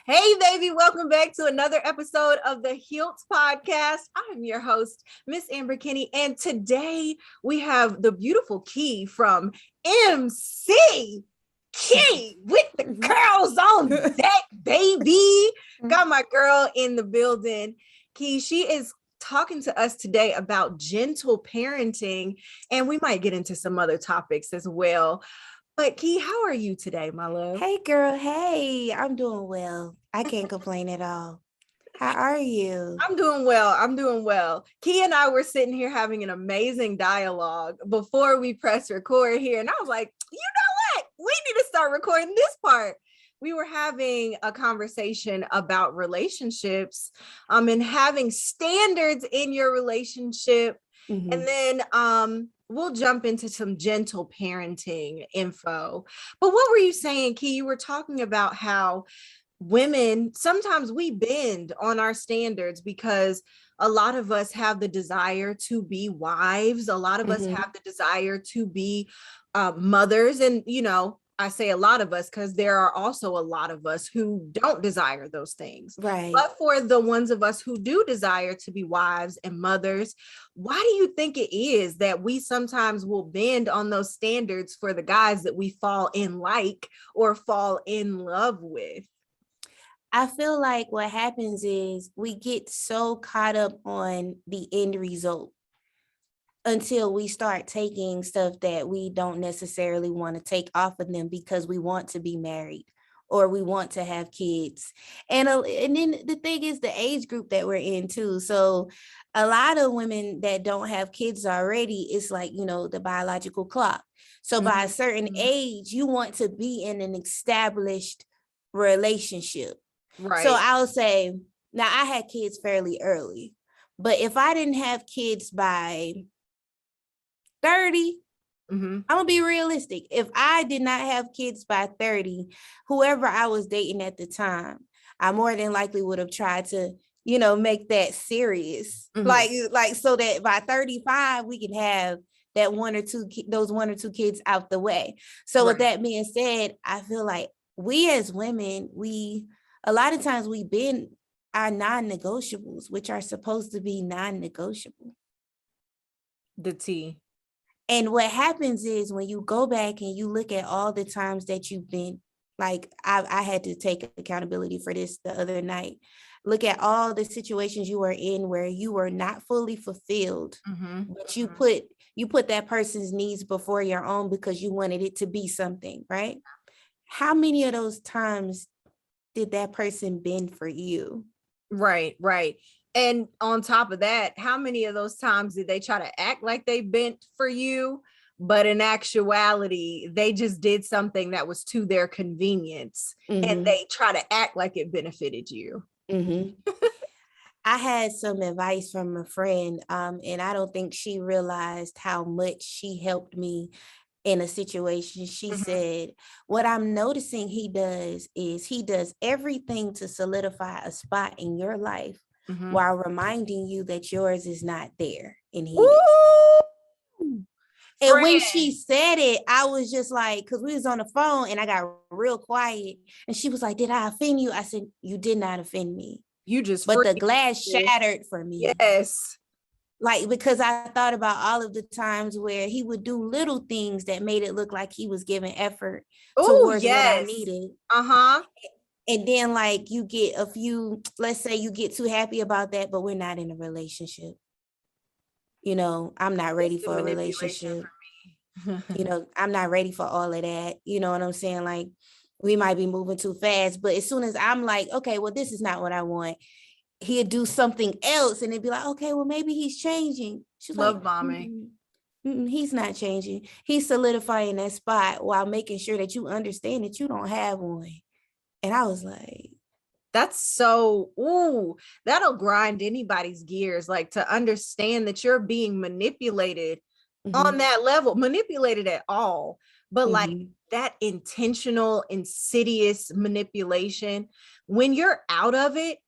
Hey, baby, welcome back to another episode of the healtpodcast. I'm your host, Miss Amber Kinney, and today we have the beautiful Key from MC. Key with the girls on deck, baby. Got my girl in the building. Key, she is talking to us today about gentle parenting, and we might get into some other topics as well. But Key, how are you today, my love? Hey girl, hey, I'm doing well. I can't complain at all. How are you? I'm doing well. I'm doing well. Key and I were sitting here having an amazing dialogue before we press record here. And I was like, you know what? We need to start recording this part. We were having a conversation about relationships and having standards in your relationship. Mhm. And then we'll jump into some gentle parenting info. But what were you saying, Key? You were talking about how women, sometimes we bend on our standards because a lot of us have the desire to be wives. A lot of us Mhm. have the desire to be mothers. And, I say a lot of us because there are also a lot of us who don't desire those things. Right. But for the ones of us who do desire to be wives and mothers, why do you think it is that we sometimes will bend on those standards for the guys that we fall in like or fall in love with? I feel like what happens is we get so caught up on the end result until we start taking stuff that we don't necessarily want to take off of them because we want to be married or we want to have kids. And then the thing is the age group that we're in too. So a lot of women that don't have kids already, it's like, the biological clock. So by a certain age, you want to be in an established relationship. Right. So I'll say, now I had kids fairly early, but if I didn't have kids by 30, I'm gonna be realistic. If I did not have kids by 30, whoever I was dating at the time, I more than likely would have tried to, make that serious. Like so that by 35, we can have that those one or two kids out the way. So with that being said, I feel like we as women, a lot of times we bend our non-negotiables, which are supposed to be non-negotiable. The tea. And what happens is when you go back and you look at all the times that you've been, like I had to take accountability for this the other night. Look at all the situations you were in where you were not fully fulfilled, but you put that person's needs before your own because you wanted it to be something, right? How many of those times did that person bend for you? Right. And on top of that, how many of those times did they try to act like they bent for you, but in actuality, they just did something that was to their convenience and they try to act like it benefited you? I had some advice from a friend, and I don't think she realized how much she helped me in a situation. She said, what I'm noticing he does is he does everything to solidify a spot in your life while reminding you that yours is not there in his. And when she said it, I was just like, because we was on the phone and I got real quiet. And she was like, did I offend you? I said, you did not offend me. But the glass shattered for me. Yes. Like, because I thought about all of the times where he would do little things that made it look like he was giving effort towards what I needed. And then like you get a few, let's say you get too happy about that, but we're not in a relationship. I'm not ready for a relationship. I'm not ready for all of that. You know what I'm saying? Like we might be moving too fast, but as soon as I'm like, okay, well, this is not what I want, he'd do something else and it'd be like, okay, well, maybe he's changing. She's love like, bombing. He's not changing. He's solidifying that spot while making sure that you understand that you don't have one. And I was like, that's so, that'll grind anybody's gears, like to understand that you're being manipulated on that level, manipulated at all, but like that intentional, insidious manipulation, when you're out of it,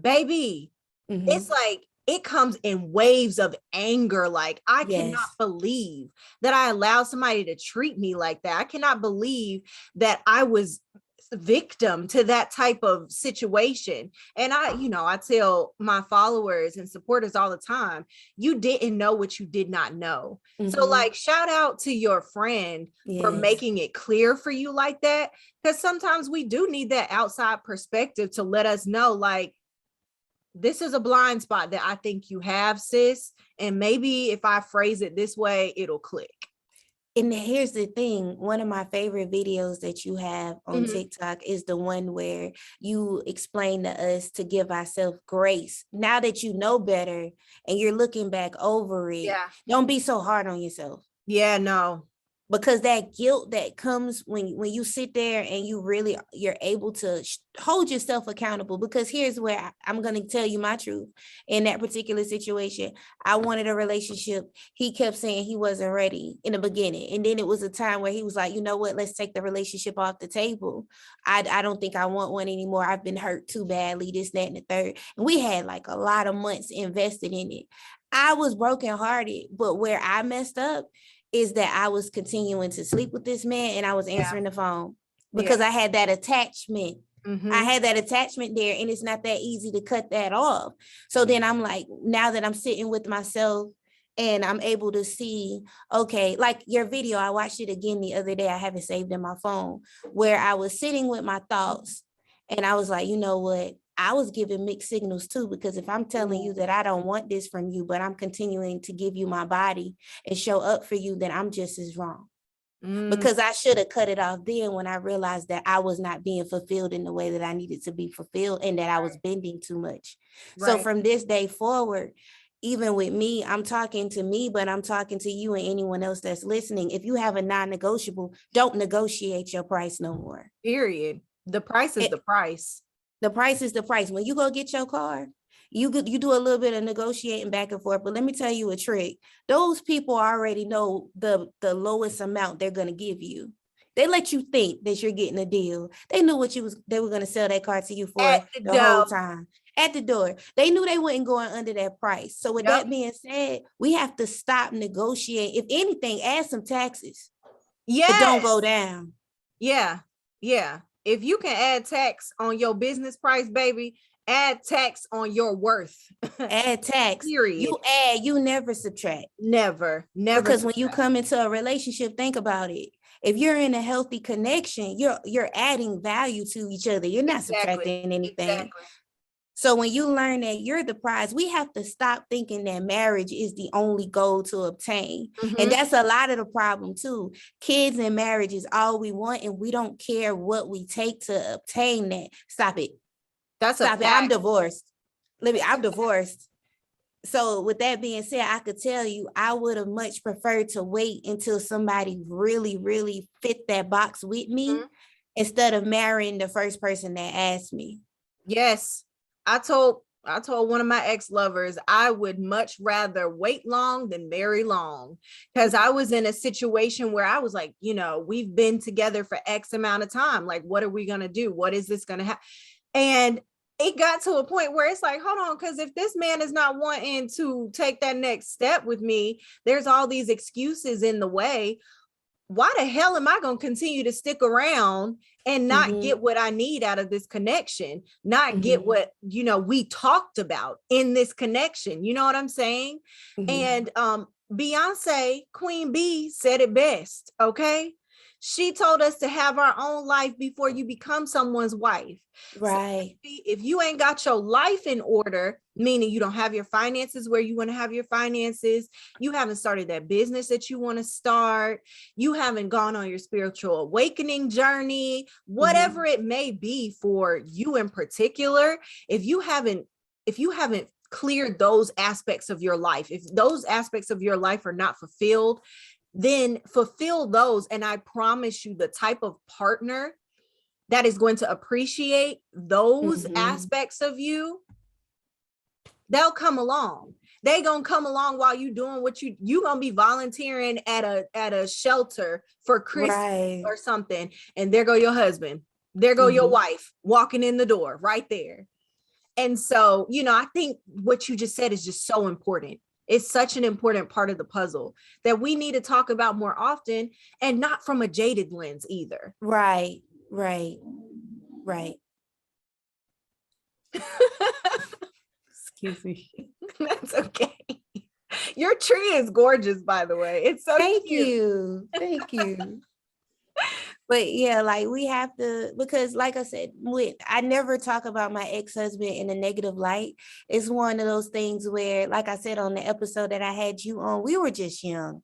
baby, it's like it comes in waves of anger. Like I cannot believe that I allowed somebody to treat me like that. I cannot believe that I was victim to that type of situation. And I tell my followers and supporters all the time, you didn't know what you did not know. So like, shout out to your friend for making it clear for you like that, because sometimes we do need that outside perspective to let us know, like, this is a blind spot that I think you have, sis, and maybe if I phrase it this way, it'll click. And here's the thing, one of my favorite videos that you have on TikTok is the one where you explain to us to give ourselves grace. Now that you know better and you're looking back over it, don't be so hard on yourself. Yeah, no. Because that guilt that comes when you sit there and you're able to hold yourself accountable. Because here's where I'm going to tell you my truth. In that particular situation, I wanted a relationship. He kept saying he wasn't ready in the beginning. And then it was a time where he was like, you know what, let's take the relationship off the table. I don't think I want one anymore. I've been hurt too badly, this, that, and the third. And we had like a lot of months invested in it. I was brokenhearted, but where I messed up is that I was continuing to sleep with this man and I was answering the phone because I had that attachment. I had that attachment there, and it's not that easy to cut that off. So then I'm like, now that I'm sitting with myself and I'm able to see, okay, like your video, I watched it again the other day. I have it saved in my phone, where I was sitting with my thoughts and I was like, you know what? I was giving mixed signals too, because if I'm telling you that I don't want this from you, but I'm continuing to give you my body and show up for you, then I'm just as wrong. Because I should have cut it off then when I realized that I was not being fulfilled in the way that I needed to be fulfilled and that I was bending too much. So from this day forward, even with me, I'm talking to me, but I'm talking to you and anyone else that's listening. If you have a non-negotiable, don't negotiate your price no more. Period. The price is the price. The price is the price. When you go get your car, you do a little bit of negotiating back and forth. But let me tell you a trick. Those people already know the lowest amount they're going to give you. They let you think that you're getting a deal. They knew they were going to sell that car to you for the whole time. At the door. They knew they weren't going under that price. So with that being said, we have to stop negotiating. If anything, add some taxes. Yeah. But don't go down. Yeah. Yeah. If you can add tax on your business price, baby, add tax on your worth. Add tax. Period. You add, you never subtract. Never. Because subtract. when you come into a relationship, think about it. If you're in a healthy connection, you're adding value to each other. You're not subtracting anything. Exactly. So when you learn that you're the prize, we have to stop thinking that marriage is the only goal to obtain. And that's a lot of the problem too. Kids and marriage is all we want, and we don't care what we take to obtain that. Stop it. Stop it. I'm divorced. I'm divorced. So with that being said, I could tell you, I would have much preferred to wait until somebody really, really fit that box with me instead of marrying the first person that asked me. Yes. I told one of my ex-lovers, I would much rather wait long than marry long, because I was in a situation where I was like, we've been together for X amount of time. Like, what are we going to do? What is this going to happen? And it got to a point where it's like, hold on, because if this man is not wanting to take that next step with me, there's all these excuses in the way. Why the hell am I going to continue to stick around and not get what I need out of this connection, not get what, we talked about in this connection? You know what I'm saying? And Beyonce, Queen B, said it best. Okay. She told us to have our own life before you become someone's wife. Right. So if you ain't got your life in order, meaning you don't have your finances where you want to have your finances, you haven't started that business that you want to start, you haven't gone on your spiritual awakening journey, whatever it may be for you in particular, if you haven't cleared those aspects of your life, if those aspects of your life are not fulfilled, then fulfill those. And I promise you, the type of partner that is going to appreciate those aspects of you, they'll come along. They gonna come along while you doing what you gonna be volunteering at a shelter for Christmas or something. And there go your husband. There go your wife walking in the door right there. And so, I think what you just said is just so important. It's such an important part of the puzzle that we need to talk about more often, and not from a jaded lens either. Right. Right. Excuse me. That's okay. Your tree is gorgeous, by the way. It's so Thank cute. you. Thank you. But yeah, like we have to, because like I said, I never talk about my ex-husband in a negative light. It's one of those things where, like I said on the episode that I had you on, we were just young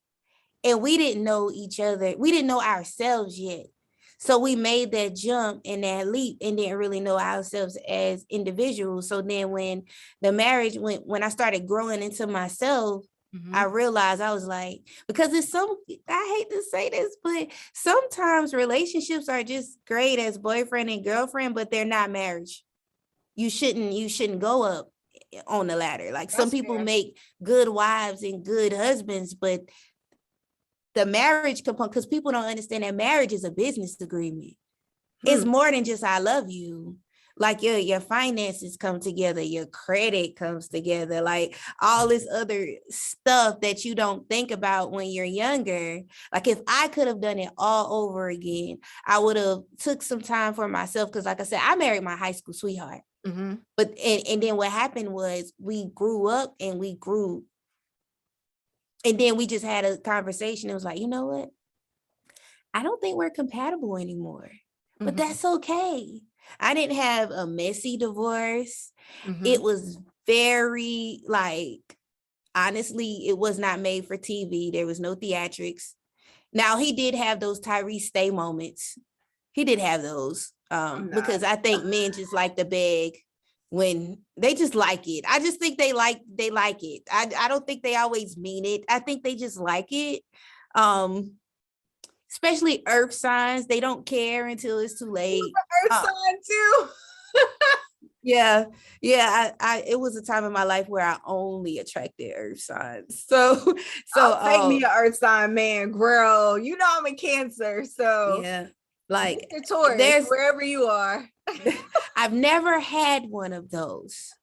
and we didn't know each other. We didn't know ourselves yet. So we made that jump and that leap and didn't really know ourselves as individuals. So then when the marriage, when I started growing into myself, I realized I was like, because I hate to say this, but sometimes relationships are just great as boyfriend and girlfriend, but they're not marriage. You shouldn't go up on the ladder. Like some people make good wives and good husbands, but the marriage component, because people don't understand that marriage is a business agreement. It's more than just I love you. Like your finances come together, your credit comes together, like all this other stuff that you don't think about when you're younger. Like if I could have done it all over again, I would have took some time for myself. Because like I said, I married my high school sweetheart. But and then what happened was we grew up and we grew. And then we just had a conversation. It was like, you know what? I don't think we're compatible anymore, but that's okay. I didn't have a messy divorce. It was very honestly, it was not made for TV. There was no theatrics. Now he did have those Tyrese stay moments. He did have those because I think men just like to beg when they just like it. I just think they like it. I don't think they always mean it. I think they just like it. Especially earth signs, they don't care until it's too late. Earth sign too. Yeah. It was a time in my life where I only attracted earth signs. So I'll take me an earth sign man, girl. You know I'm a Cancer, so yeah. Like Taurus, wherever you are. I've never had one of those.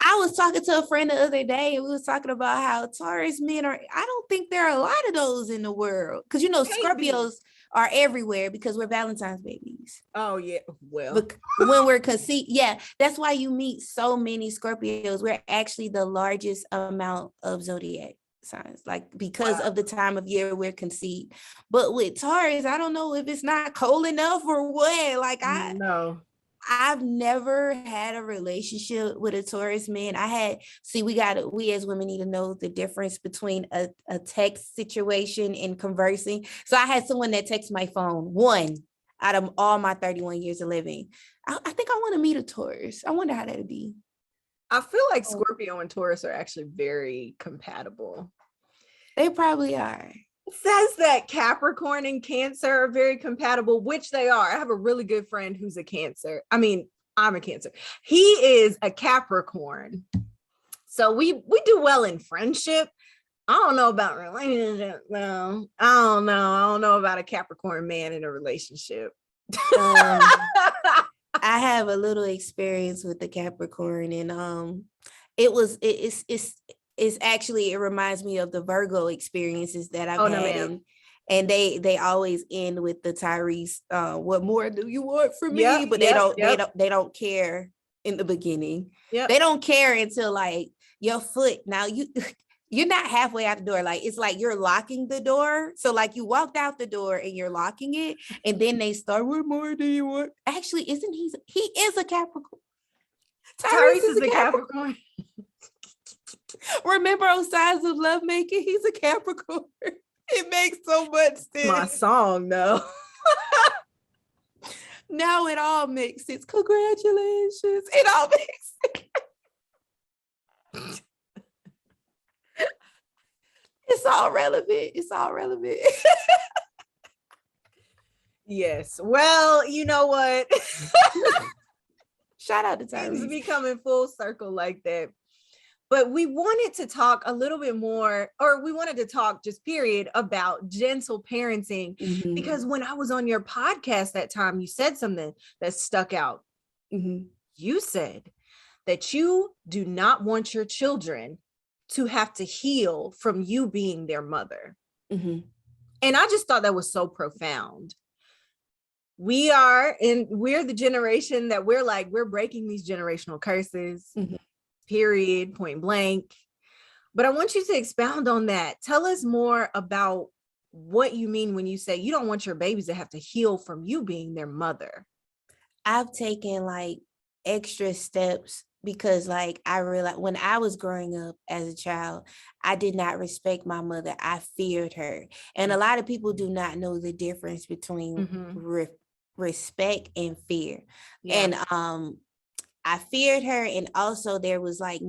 I was talking to a friend the other day and we was talking about how Taurus men I don't think there are a lot of those in the world. Because Scorpios are everywhere because we're Valentine's babies. Oh yeah. Well, when we're conceived, that's why you meet so many Scorpios. We're actually the largest amount of zodiac signs, like because of the time of year we're conceived. But with Taurus, I don't know if it's not cold enough or what. Like I've never had a relationship with a Taurus man. We as women need to know the difference between a text situation and conversing. So I had someone that texted my phone, one out of all my 31 years of living. I think I want to meet a Taurus. I wonder how that'd be. I feel like Scorpio and Taurus are actually very compatible. They probably are. It says that Capricorn and Cancer are very compatible, which they are. I have a really good friend who's a Cancer. I mean, I'm a Cancer. He is a Capricorn. So we do well in friendship. I don't know about relationship though. I don't know about a Capricorn man in a relationship. I have a little experience with the Capricorn, and it's actually, it reminds me of the Virgo experiences that I've had. And they always end with the Tyrese, what more do you want from me? But they don't care in the beginning. They don't care until like your foot. Now you're not halfway out the door. Like it's like you're locking the door. So like you walked out the door and you're locking it, and then they start, what more do you want? Actually, he is a Capricorn. Tyrese is a Capricorn. Remember on Signs of Lovemaking? He's a Capricorn. It makes so much sense. My song, though. Now it all makes sense. Congratulations. It all makes sense. It's all relevant. Yes. Well, you know what? Shout out to Tyrese. It's becoming full circle like that. But we wanted to talk a little bit more, or we wanted to talk just period about gentle parenting, because when I was on your podcast that time, you said something that stuck out. You said that you do not want your children to have to heal from you being their mother. And I just thought that was so profound. we're the generation that we're breaking these generational curses, period, point blank. But I want you to expound on that. Tell us more about what you mean when you say you don't want your babies to have to heal from you being their mother. I've taken like extra steps because like I realized when I was growing up as a child, I did not respect my mother. I feared her. And a lot of people do not know the difference between respect and fear. Yeah. And I feared her. And also there was like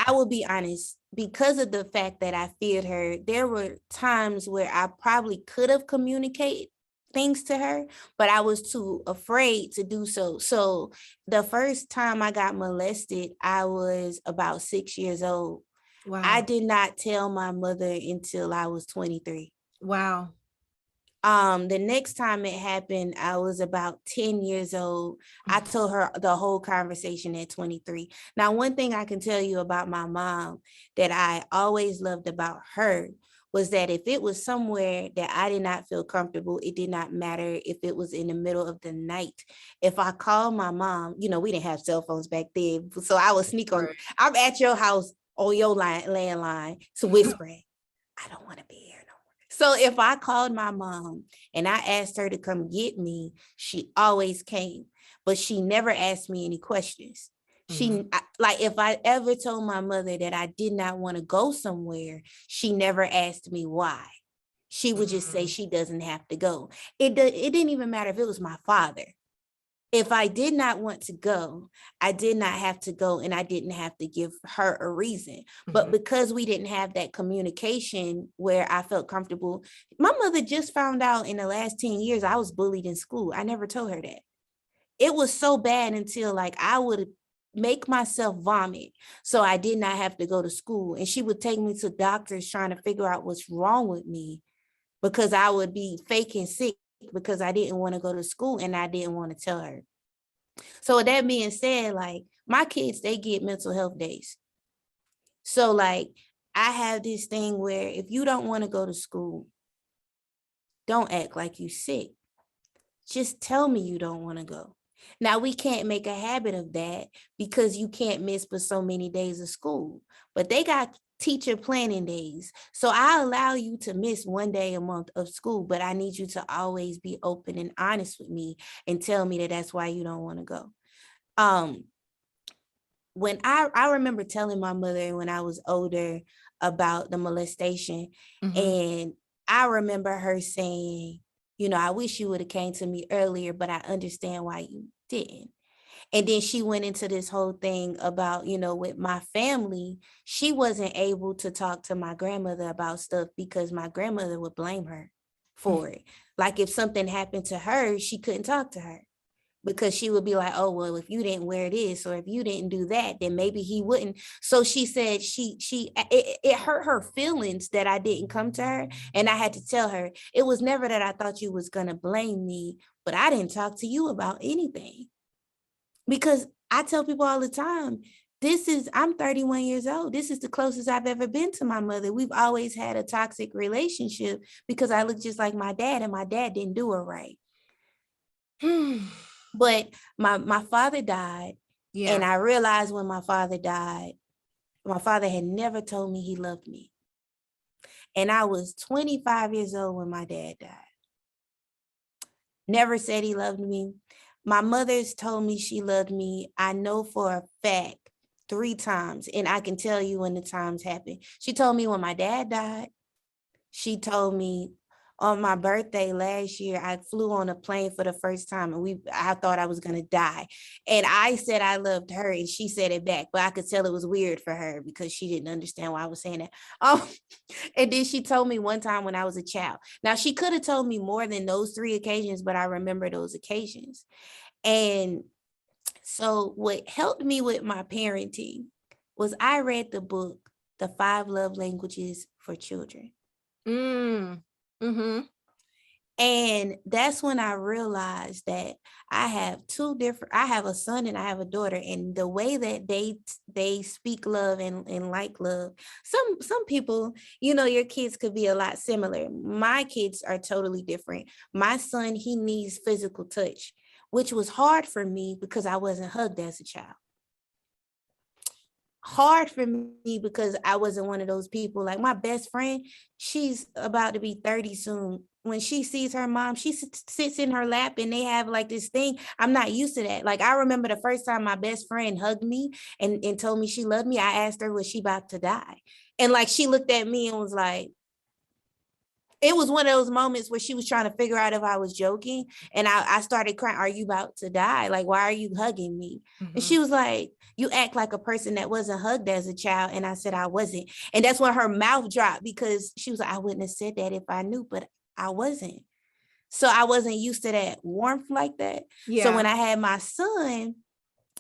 I will be honest, because of the fact that I feared her, there were times where I probably could have communicated things to her, but I was too afraid to do so. So the first time I got molested, I was about 6 years old. Wow. I did not tell my mother until I was 23. Wow. The next time it happened, I was about 10 years old. I told her the whole conversation at 23. Now, one thing I can tell you about my mom that I always loved about her was that if it was somewhere that I did not feel comfortable, it did not matter if it was in the middle of the night. If I called my mom, we didn't have cell phones back then. So I would sneak on, I'm at your house on your landline to whispering, I don't want to be here. So if I called my mom and I asked her to come get me, she always came, but she never asked me any questions. If I ever told my mother that I did not want to go somewhere, she never asked me why. She would just say she doesn't have to go. It didn't even matter if it was my father. If I did not want to go, I did not have to go, and I didn't have to give her a reason. But because we didn't have that communication where I felt comfortable, my mother just found out in the last 10 years I was bullied in school. I never told her that. It was so bad until like I would make myself vomit so I did not have to go to school. And she would take me to doctors trying to figure out what's wrong with me because I would be faking sick because I didn't want to go to school and I didn't want to tell her. So with that being said, like my kids, they get mental health days. So like I have this thing where if you don't want to go to school, don't act like you sick. Just tell me you don't want to go. Now we can't make a habit of that because you can't miss but so many days of school, but they got teacher planning days. So I allow you to miss one day a month of school, but I need you to always be open and honest with me and tell me that that's why you don't want to go. When I remember telling my mother when I was older about the molestation, and I remember her saying, I wish you would have came to me earlier, but I understand why you didn't. And then she went into this whole thing about, with my family, she wasn't able to talk to my grandmother about stuff because my grandmother would blame her for it. Like if something happened to her, she couldn't talk to her because she would be like, oh, well, if you didn't wear this or if you didn't do that, then maybe he wouldn't. So she said it hurt her feelings that I didn't come to her. And I had to tell her, it was never that I thought you was going to blame me, but I didn't talk to you about anything. Because I tell people all the time, I'm 31 years old. This is the closest I've ever been to my mother. We've always had a toxic relationship because I look just like my dad and my dad didn't do her right. But my father died. Yeah. And I realized when my father died, my father had never told me he loved me. And I was 25 years old when my dad died. Never said he loved me. My mother's told me she loved me. I know for a fact 3 times, and I can tell you when the times happened. She told me when my dad died. She told me on my birthday last year, I flew on a plane for the first time and I thought I was going to die. And I said I loved her and she said it back, but I could tell it was weird for her because she didn't understand why I was saying that. And then she told me one time when I was a child. Now she could have told me more than those 3 occasions, but I remember those occasions. And so what helped me with my parenting was I read the book, The 5 Love Languages for Children. And And that's when I realized that I have a son and I have a daughter, and the way that they speak love and like love, some people, your kids could be a lot similar. My kids are totally different. My son, he needs physical touch, which was hard for me because I wasn't hugged as a child. Hard for me because I wasn't one of those people. Like my best friend, she's about to be 30 soon. When she sees her mom, she sits in her lap and they have like this thing. I'm not used to that. Like I remember the first time my best friend hugged me and told me she loved me, I asked her, was she about to die? And like she looked at me and was like, it was one of those moments where she was trying to figure out if I was joking. And I started crying. Are you about to die? Like, why are you hugging me? Mm-hmm. And she was like, you act like a person that wasn't hugged as a child. And I said, I wasn't. And that's when her mouth dropped, because she was like, I wouldn't have said that if I knew, but I wasn't. So I wasn't used to that warmth like that. Yeah. So when I had my son,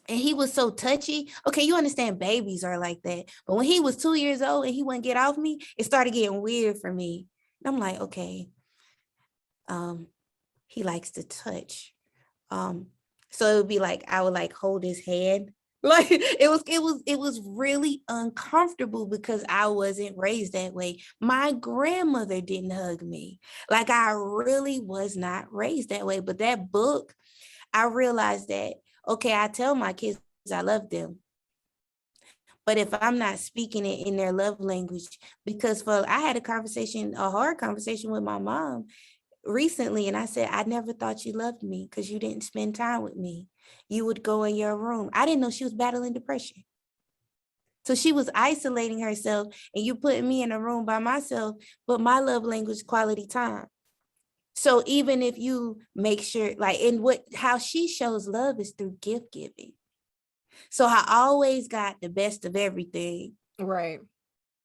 and he was so touchy. Okay, you understand babies are like that. But when he was 2 years old and he wouldn't get off me, it started getting weird for me. I'm like, okay, he likes to touch. So it would be like, I would like hold his hand. Like it was really uncomfortable because I wasn't raised that way. My grandmother didn't hug me. Like I really was not raised that way. But that book, I realized that, okay, I tell my kids I love them. But if I'm not speaking it in their love language, because I had a hard conversation with my mom recently, and I said, I never thought you loved me because you didn't spend time with me. You would go in your room. I didn't know she was battling depression. So she was isolating herself, and you putting me in a room by myself, but my love language is quality time. So even if you make sure, like, how she shows love is through gift giving. So I always got the best of everything. Right.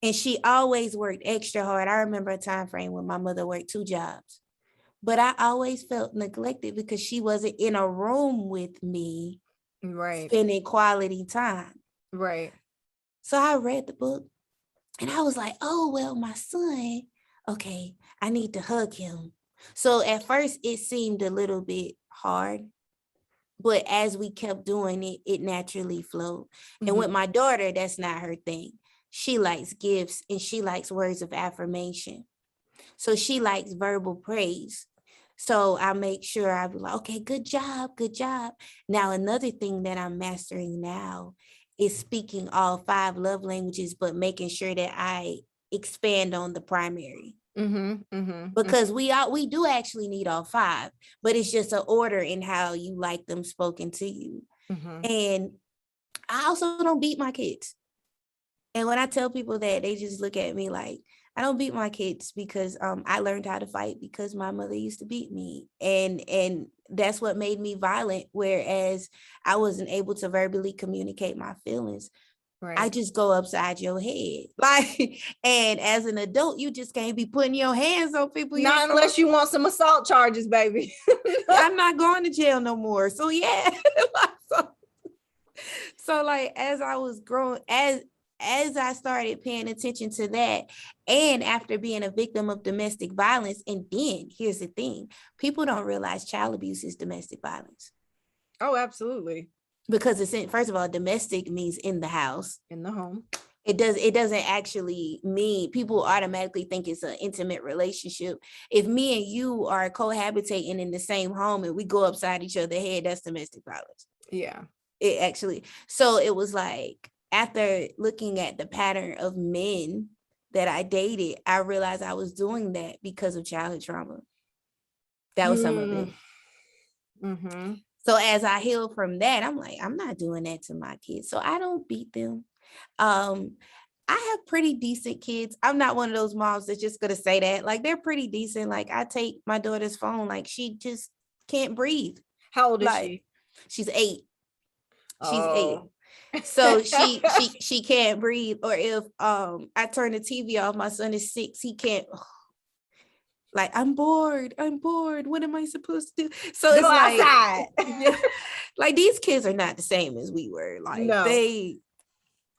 And she always worked extra hard. I remember a time frame when my mother worked 2 jobs. But I always felt neglected because she wasn't in a room with me, right, spending quality time. Right. So I read the book and I was like, oh, well, my son, okay, I need to hug him. So at first it seemed a little bit hard, but as we kept doing it, it naturally flowed. Mm-hmm. And with my daughter, that's not her thing. She likes gifts and she likes words of affirmation. So she likes verbal praise. So I make sure I be like, okay, good job, good job. Now, another thing that I'm mastering now is speaking all 5 love languages, but making sure that I expand on the primary. Mm-hmm, mm-hmm, because mm-hmm. we do actually need all 5, but it's just an order in how you like them spoken to you. Mm-hmm. And I also don't beat my kids. And when I tell people that, they just look at me like, I don't beat my kids because I learned how to fight because my mother used to beat me. And that's what made me violent, whereas I wasn't able to verbally communicate my feelings. Right. I just go upside your head. Like, and as an adult, you just can't be putting your hands on people. Not unless you want some assault charges, baby. I'm not going to jail no more. So yeah. So like, as I was growing, as I started paying attention to that, and after being a victim of domestic violence, and then here's the thing, people don't realize child abuse is domestic violence. Oh, absolutely. Because first of all, domestic means in the house. In the home. It doesn't actually mean, people automatically think it's an intimate relationship. If me and you are cohabitating in the same home and we go upside each other's head, that's domestic violence. Yeah. It actually, so it was like, after looking at the pattern of men that I dated, I realized I was doing that because of childhood trauma. That was some of it. Mm-hmm. So as I healed from that, I'm like, I'm not doing that to my kids. So I don't beat them. I have pretty decent kids. I'm not one of those moms that's just going to say that. Like, they're pretty decent. Like, I take my daughter's phone, like, she just can't breathe. How old is she? She's 8. She's 8. So she can't breathe. Or if I turn the TV off, my son is 6, he can't, like, I'm bored, what am I supposed to do? So it's like outside. Like, these kids are not the same as we were. Like, no.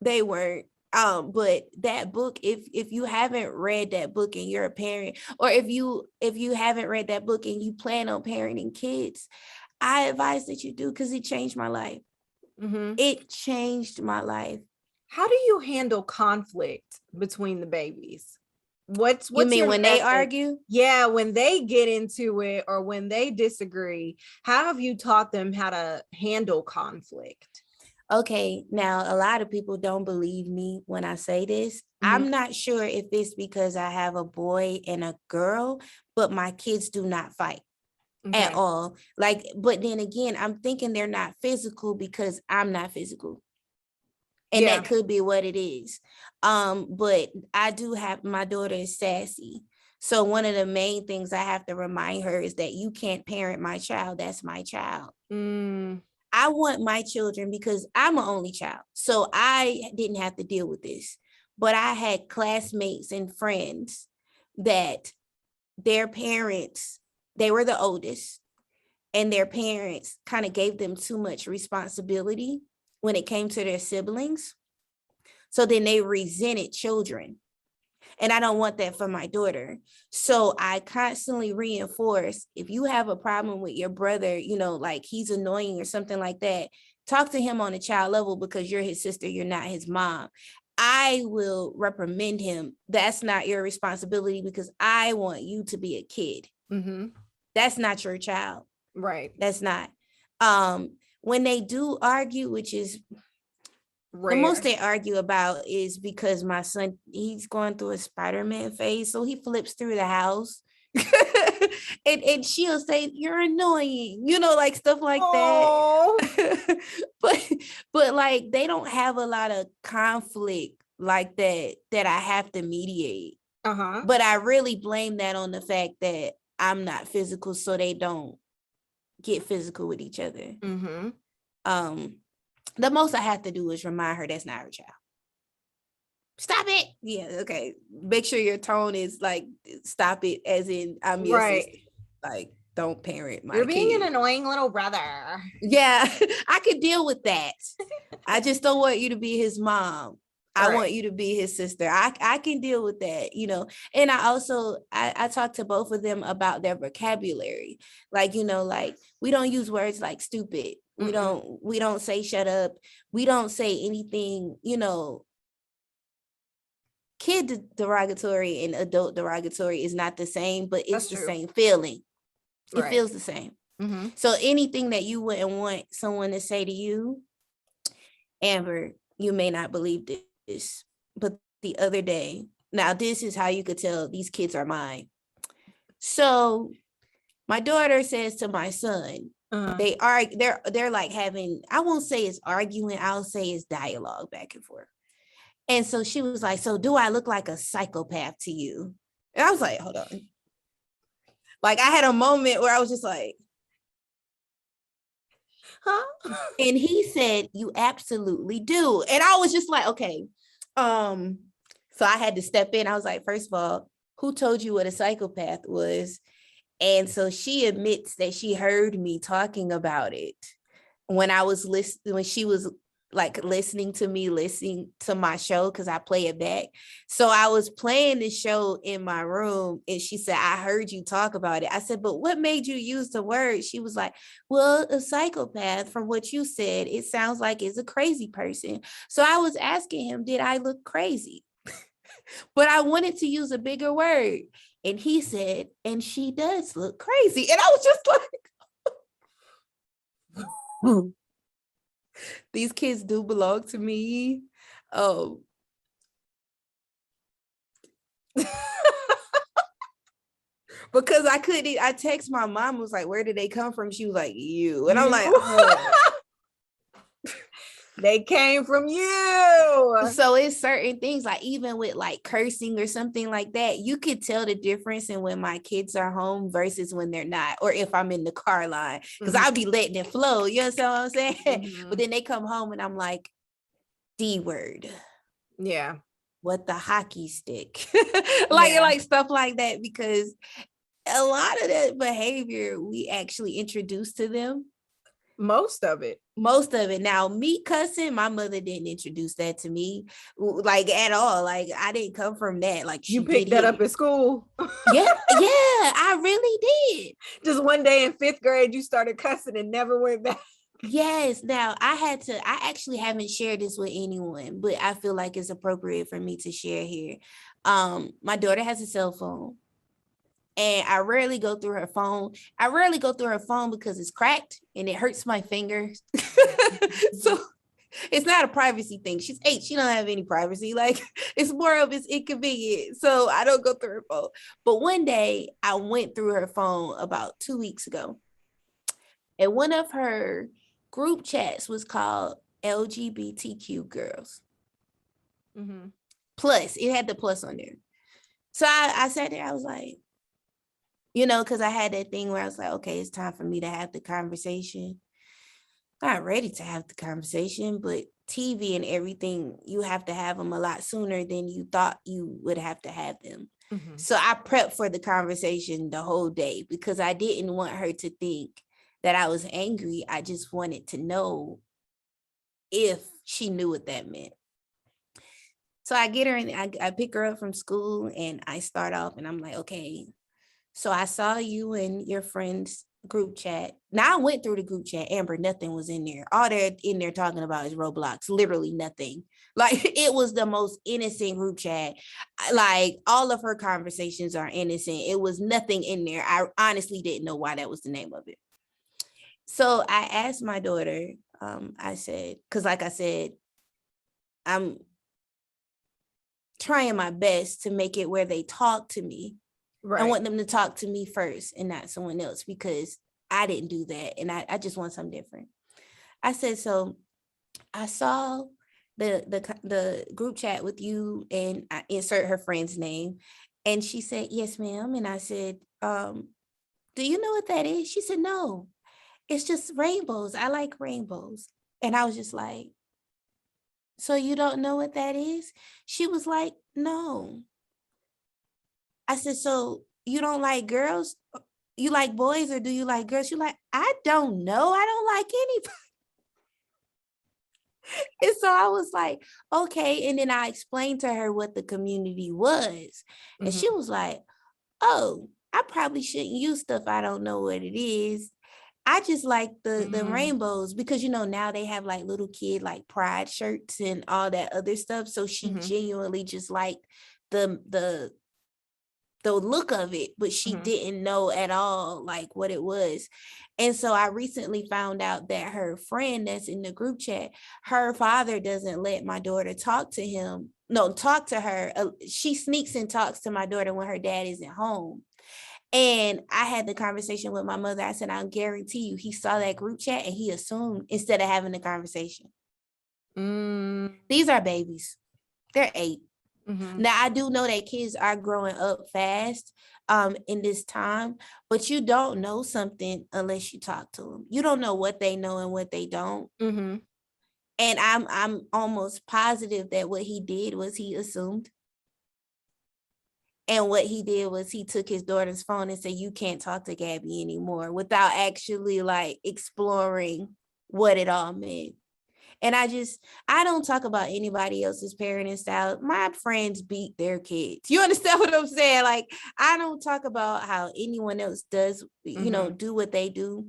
They weren't. But that book, if you haven't read that book and you're a parent, or if you haven't read that book and you plan on parenting kids, I advise that you do, because it changed my life. It changed my life. How do you handle conflict between the babies? What's you mean your when method? they argue? Yeah, when they get into it or when they disagree, how have you taught them how to handle conflict? Okay, now a lot of people don't believe me when I say this. I'm not sure if it's because I have a boy and a girl, but my kids do not fight at all. Like, but then again, I'm thinking they're not physical because I'm not physical. And that could be what it is. But I do have, my daughter is sassy. So one of the main things I have to remind her is that you can't parent my child. That's my child. I want my children, because I'm an only child, so I didn't have to deal with this. But I had classmates and friends that their parents, they were the oldest, and their parents kind of gave them too much responsibility when it came to their siblings. So then they resented children. And I don't want that for my daughter. So I constantly reinforce, if you have a problem with your brother, you know, like he's annoying or something like that, talk to him on a child level, because you're his sister, you're not his mom. I will reprimand him. That's not your responsibility, because I want you to be a kid. That's not your child. Right. That's not. When they do argue, which is rare. The most they argue about is because my son, he's going through a Spider-Man phase, so he flips through the house. and she'll say, "You're annoying," you know, like stuff like that. but like they don't have a lot of conflict like that I have to mediate. But I really blame that on the fact that I'm not physical, so they don't get physical with each other. The most I have to do is remind her that's not her child. Stop it. Yeah, okay. Make sure your tone is like, stop it, as in I'm your sister. Like, don't parent my kid. You're being an annoying little brother. Yeah, I could deal with that. I just don't want you to be his mom. I want you to be his sister. I can deal with that, you know. And I also, I talk to both of them about their vocabulary. Like, you know, like we don't use words like stupid. We don't say shut up. We don't say anything, you know. Kid derogatory and adult derogatory is not the same, but it's the same feeling. It feels the same. So anything that you wouldn't want someone to say to you, Amber, you may not believe this, but the other day, now this is how you could tell these kids are mine. So my daughter says to my son, they're like having, I won't say it's arguing, I'll say it's dialogue back and forth. And so she was like, "So do I look like a psychopath to you?" And I was like, hold on. Like I had a moment where I was just like, huh? And he said, "You absolutely do." And I was just like, okay. So I had to step in. I was like, first of all, who told you what a psychopath was? And so she admits that she heard me talking about it when I was listening, when she was like listening to my show, because I play it back. So I was playing the show in my room and she said, "I heard you talk about it." I said, "But what made you use the word?" She was like, "Well, a psychopath, from what you said, it sounds like it's a crazy person." So I was asking him, did I look crazy? But I wanted to use a bigger word. And he said, "And she does look crazy." And I was just like, these kids do belong to me. Oh. Because I text my mom, was like, "Where did they come from?" She was like, "You." And I'm like, oh. They came from you. So it's certain things, like even with like cursing or something like that, you could tell the difference in when my kids are home versus when they're not, or if I'm in the car line, because I'll be letting it flow. You understand what I'm saying? But then they come home and I'm like, D word. Yeah. What the hockey stick? Like stuff like that, because a lot of that behavior we actually introduce to them. Most of it. Now, me cussing, my mother didn't introduce that to me, like, at all. Like, I didn't come from that. Like, You she picked did that hit up me. at school. Yeah, I really did. Just one day in 5th grade, you started cussing and never went back. Yes. Now, I actually haven't shared this with anyone, but I feel like it's appropriate for me to share here. My daughter has a cell phone. And I rarely go through her phone. I rarely go through her phone because it's cracked and it hurts my fingers. So it's not a privacy thing. She's 8. She don't have any privacy. Like, it's more of it's inconvenient. So I don't go through her phone. But one day I went through her phone about 2 weeks ago. And one of her group chats was called LGBTQ girls. Mm-hmm. Plus, it had the plus on there. So I sat there, I was like, because I had that thing where I was like, okay, it's time for me to have the conversation. I'm not ready to have the conversation, but TV and everything, you have to have them a lot sooner than you thought you would have to have them. Mm-hmm. So I prepped for the conversation the whole day because I didn't want her to think that I was angry. I just wanted to know if she knew what that meant. So I get her and I pick her up from school and I start off and I'm like, okay, so I saw you in your friend's group chat. Now I went through the group chat, Amber, nothing was in there. All they're in there talking about is Roblox, literally nothing. Like, it was the most innocent group chat. Like, all of her conversations are innocent. It was nothing in there. I honestly didn't know why that was the name of it. So I asked my daughter, I said, because like I said, I'm trying my best to make it where they talk to me. Right. I want them to talk to me first and not someone else because I didn't do that. And I just want something different. I said, so I saw the group chat with you and I insert her friend's name. And she said, yes, ma'am. And I said, do you know what that is? She said, no, it's just rainbows. I like rainbows. And I was just like, so you don't know what that is? She was like, no. I said, so you don't like girls? You like boys or do you like girls? You're like, I don't know. I don't like anybody. And so I was like, okay. And then I explained to her what the community was. And she was like, oh, I probably shouldn't use stuff I don't know what it is. I just like the rainbows because, now they have like little kid like pride shirts and all that other stuff. So she genuinely just liked the look of it, but she didn't know at all like what it was. And so I recently found out that her friend that's in the group chat, her father doesn't let my daughter talk to her. She sneaks and talks to my daughter when her dad isn't home. And I had the conversation with my mother. I said, I guarantee you, he saw that group chat and he assumed instead of having the conversation. These are babies. They're 8. Now, I do know that kids are growing up fast in this time, but you don't know something unless you talk to them. You don't know what they know and what they don't. And I'm almost positive that what he did was he assumed. And what he did was he took his daughter's phone and said, you can't talk to Gabby anymore without actually like exploring what it all meant. And I don't talk about anybody else's parenting style. My friends beat their kids. You understand what I'm saying? Like, I don't talk about how anyone else does, do what they do.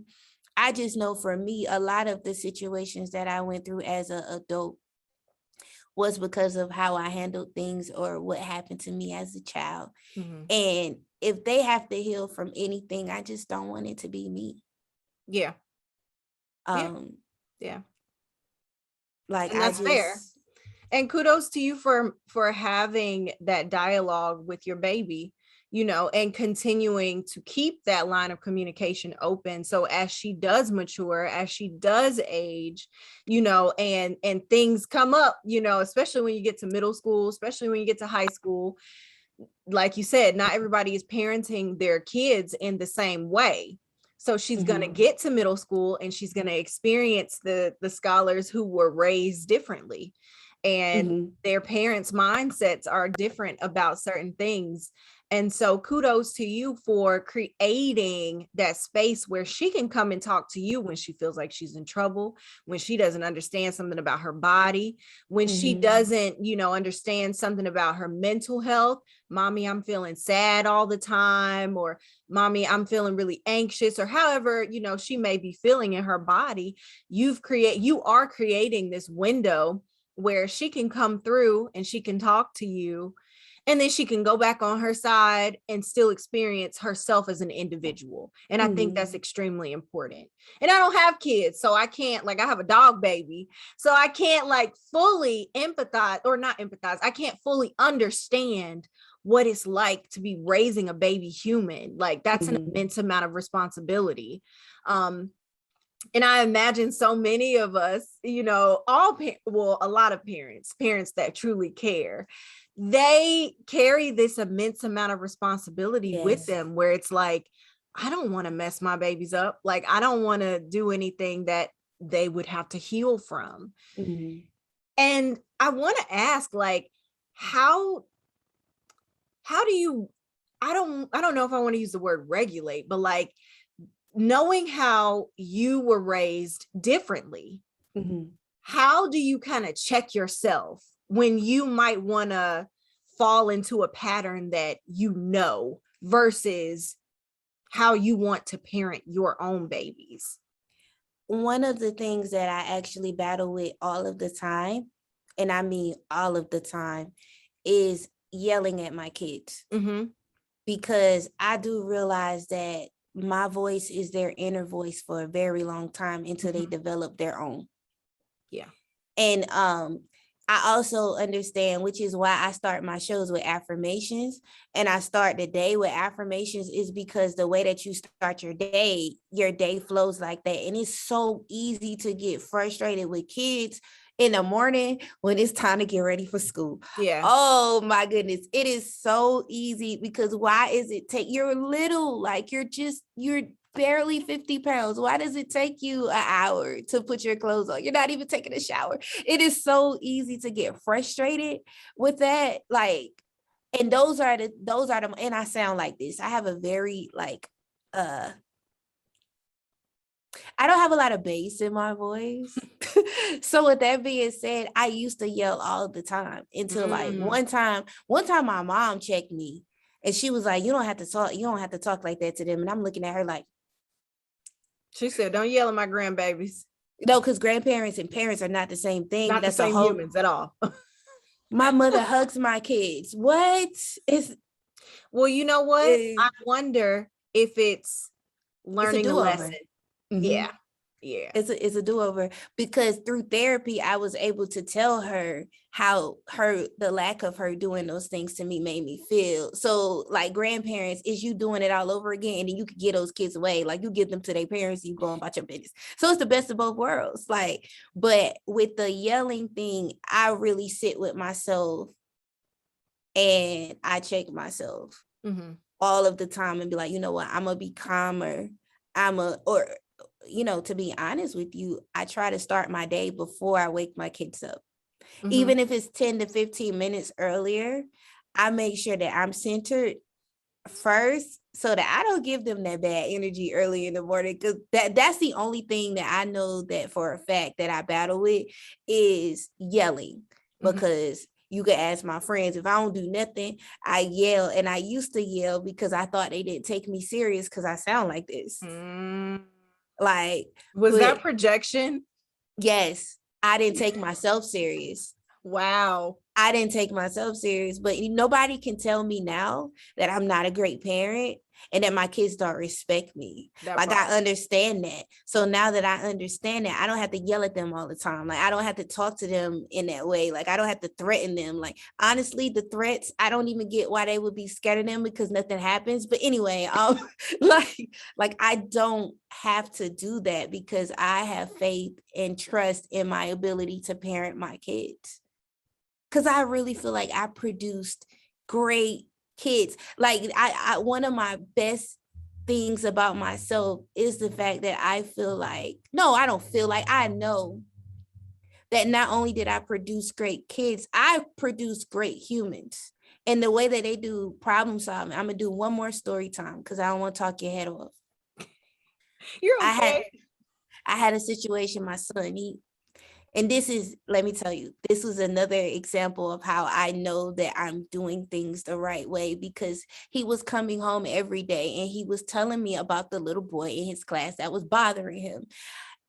I just know for me, a lot of the situations that I went through as an adult was because of how I handled things or what happened to me as a child. And if they have to heal from anything, I just don't want it to be me. Yeah. Yeah. Like, and that's fair. And kudos to you for having that dialogue with your baby, and continuing to keep that line of communication open. So as she does mature, as she does age, and things come up, especially when you get to middle school, especially when you get to high school, like you said, not everybody is parenting their kids in the same way. So she's going to get to middle school and she's going to experience the scholars who were raised differently. and their parents' mindsets are different about certain things. And so kudos to you for creating that space where she can come and talk to you when she feels like she's in trouble, when she doesn't understand something about her body, when she doesn't, understand something about her mental health. Mommy, I'm feeling sad all the time, or mommy, I'm feeling really anxious, or however, she may be feeling in her body. You are creating this window where she can come through and she can talk to you, and then she can go back on her side and still experience herself as an individual. And I think that's extremely important. And I don't have kids, so I can't, I have a dog baby, so I can't fully empathize, or not empathize. I can't fully understand what it's like to be raising a baby human. That's an immense amount of responsibility. And I imagine so many of us, a lot of parents that truly care, they carry this immense amount of responsibility with them, where it's I don't want to mess my babies up. I don't want to do anything that they would have to heal from. And I want to ask, how do you, I don't know if I want to use the word regulate, but knowing how you were raised differently, how do you kind of check yourself when you might want to fall into a pattern that versus how you want to parent your own babies? One of the things that I actually battle with all of the time, and I mean all of the time, is yelling at my kids. Because I do realize that my voice is their inner voice for a very long time until they develop their own. Yeah. And I also understand, which is why I start my shows with affirmations, and I start the day with affirmations, is because the way that you start your day flows like that. And it's so easy to get frustrated with kids in the morning when it's time to get ready for school. Yeah. Oh my goodness. It is so easy, because why is it you're little, you're barely 50 pounds. Why does it take you an hour to put your clothes on? You're not even taking a shower. It is so easy to get frustrated with that. And those are the, and I sound like this. I have a very I don't have a lot of bass in my voice. So with that being said, I used to yell all the time until one time my mom checked me and she was like, you don't have to talk like that to them. And I'm looking at her like, she said, don't yell at my grandbabies. No, because grandparents and parents are not the same thing. Not the same humans at all. My mother hugs my kids. What? Well, you know what? I wonder if it's learning a lesson. Yeah. It's a do-over, because through therapy, I was able to tell her how the lack of her doing those things to me made me feel. So grandparents, is you doing it all over again, and then you could get those kids away. You give them to their parents, you go about your business. So it's the best of both worlds. But with the yelling thing, I really sit with myself and I check myself all of the time and be like, you know what, I'm gonna be calmer. To be honest with you, I try to start my day before I wake my kids up. Even if it's 10 to 15 minutes earlier, I make sure that I'm centered first so that I don't give them that bad energy early in the morning. Because that's the only thing that I know that for a fact that I battle with is yelling. Because you could ask my friends, if I don't do nothing, I yell. And I used to yell because I thought they didn't take me serious because I sound like this. Was that projection? Yes, I didn't take myself serious. Wow. I didn't take myself serious, but nobody can tell me now that I'm not a great parent and that my kids don't respect me. I understand that. So now that I understand that, I don't have to yell at them all the time. I don't have to talk to them in that way. I don't have to threaten them. Honestly, the threats, I don't even get why they would be scared of them, because nothing happens. But anyway, I don't have to do that, because I have faith and trust in my ability to parent my kids. Because I really feel like I produced great kids. I one of my best things about myself is the fact that I know that not only did I produce great kids, I produced great humans. And the way that they do problem solving, I'm gonna do one more story time because I don't want to talk your head off. You're okay. I had a situation, my son, and this is, let me tell you, this was another example of how I know that I'm doing things the right way, because he was coming home every day and he was telling me about the little boy in his class that was bothering him.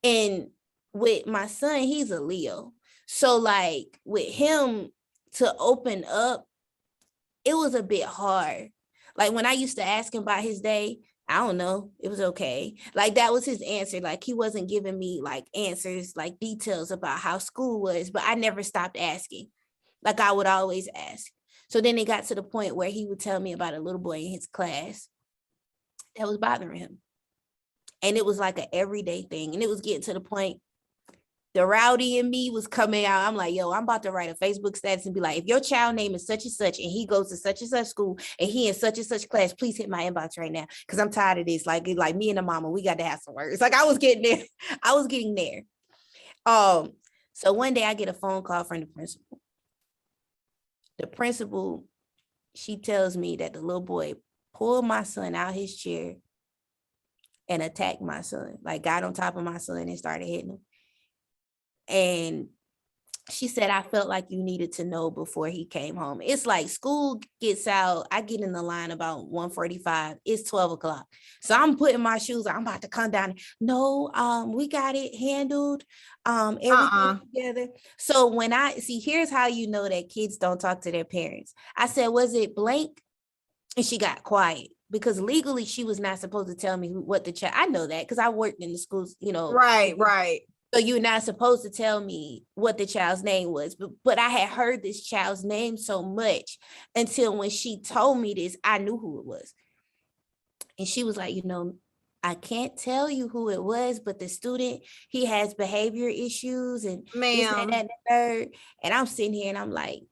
And with my son, he's a Leo. So like with him to open up, it was a bit hard. Like when I used to ask him about his day, I don't know, it was okay. Like that was his answer. Like he wasn't giving me like answers, like details about how school was, but I never stopped asking. Like I would always ask. So then it got to the point where he would tell me about a little boy in his class that was bothering him. And it was like an everyday thing. And it was getting to the point, the rowdy in me was coming out. I'm like, yo, I'm about to write a Facebook status and be like, if your child name is such and such and he goes to such and such school and he in such and such class, please hit my inbox right now. Cause I'm tired of this. Like me and the mama, we got to have some words. Like I was getting there. I was getting there. So one day I get a phone call from the principal. The principal, she tells me that the little boy pulled my son out his chair and attacked my son. Like got on top of my son and started hitting him. And she said, I felt like you needed to know before he came home. It's like school gets out. I get in the line about 1:45. It's 12 o'clock. So I'm putting my shoes on. I'm about to come down. No, we got it handled. Everything together. So when I see, here's how you know that kids don't talk to their parents. I said, was it blank? And she got quiet. Because legally, she was not supposed to tell me what the child. I know that because I worked in the schools, you know. Right. So you're not supposed to tell me what the child's name was. But I had heard this child's name so much until when she told me this, I knew who it was. And she was like, you know, I can't tell you who it was, but the student, he has behavior issues and this and that and the third. And I'm sitting here and I'm like,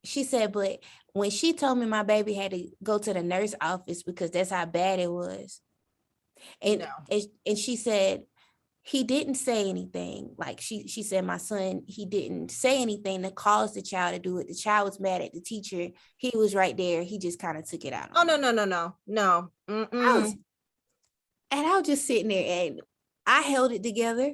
she said, but when she told me my baby had to go to the nurse office because that's how bad it was. And she said, he didn't say anything. Like she said, my son, he didn't say anything that caused the child to do it. The child was mad at the teacher. He was right there. He just kind of took it out. Oh, no. I was just sitting there and I held it together